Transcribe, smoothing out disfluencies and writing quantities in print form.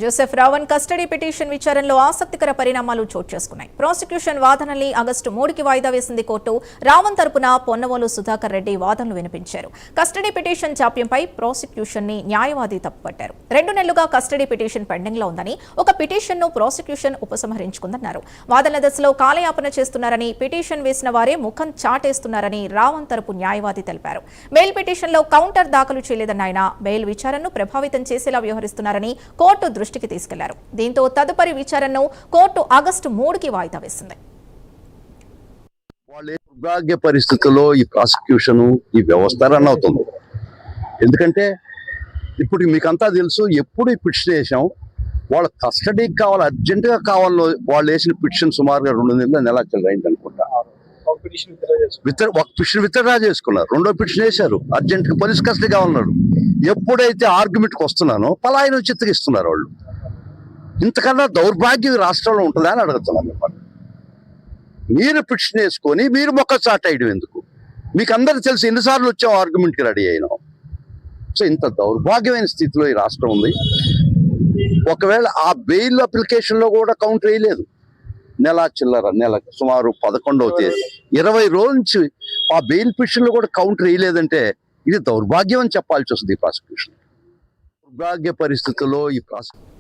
Joseph Raavan custody petition విచారణలో ఆసక్తికర పరిణామాలు చోటు చేసుకున్నాయి. ప్రాసిక్యూషన్ వాదనల్ని ఆగస్టు 3కి వాయిదా వేసింది కోర్టు. రావణ్ తరపున పొన్నవోలు సుధాకర్ రెడ్డి వాదనలు వినిపించారు. కస్టడీ పిటిషన్ జాప్యంపై ప్రాసిక్యూషన్ ని న్యాయవాది తప్పుపట్టారు. 2 నెలలుగా కస్టడీ పిటిషన్ పెండింగ్ లో ఉందని, ఒక పిటిషన్ ను ప్రాసిక్యూషన్ ఉపసంహరించుకుందన్నారు. వాదనల దశలో కాలయాపన చేస్తున్నారని, పిటిషన్ వేసిన వారే ముఖం చాటేస్తున్నారని రావణ్ తరపు న్యాయవాది తెలిపారు. బెయిల్ పిటిషన్ లో కౌంటర్ దాఖలు చేయలేదన్న ఆయన బెయిల్ విచారణను ప్రభావితం చేసేలా వ్యవహరిస్తున్నారని కోర్టు దృష్టికి తీసుకెళ్లారు. దీంతో తదుపరి విచారణను కోర్టు ఆగస్టు 3కి వాయిదా వేసింది. వాళ్ళ దుర్భాగ్య పరిస్థితుల్లో ఈ ప్రాసిక్యూషన్ ఈ వ్యవస్థ రన్ అవుతుంది. ఎందుకంటే ఇప్పుడు మీకంతా తెలుసు, ఎప్పుడు ఈ పిటిషన్ వేసాం, వాళ్ళ కస్టడీకి కావాలి, అర్జెంటుగా కావాలో వాళ్ళు వేసిన పిటిషన్ సుమారుగా 2 నెలల అయింది అనుకుంటా. ఒక పిటిషన్ విత్డ్రా చేసుకున్నారు, 2వ పిటిషన్ వేశారు, అర్జెంట్గా పోలీస్ కస్టడీ కావాలన్నారు. ఎప్పుడైతే ఆర్గ్యుమెంట్కి వస్తున్నానో పలాయన చిత్తగిస్తున్నారు వాళ్ళు. ఇంతకన్నా దౌర్భాగ్యం రాష్ట్రంలో ఉంటుందా అని అడుగుతున్నాను. మీరు పిటిషన్ వేసుకొని మీరు మొక్క చాటేయడం ఎందుకు? మీకు అందరికి తెలిసి ఎన్నిసార్లు వచ్చాం ఆర్గ్యుమెంట్కి రెడీ అయినాం. సో ఇంత దౌర్భాగ్యమైన స్థితిలో ఈ రాష్ట్రం ఉంది. ఒకవేళ ఆ బెయిల్ అప్లికేషన్లో కూడా కౌంటర్ వేయలేదు. నెల సుమారు 11వ తేదీ 20 రోజుల నుంచి ఆ బెయిల్ పిటిషన్లో కూడా కౌంటర్ వేయలేదంటే ఇది దౌర్భాగ్యం అని చెప్పాల్సి వస్తుంది. ఈ ప్రాసిక్యూషన్ దుర్భాగ్య పరిస్థితుల్లో ఈ ప్రాసిక్యూషన్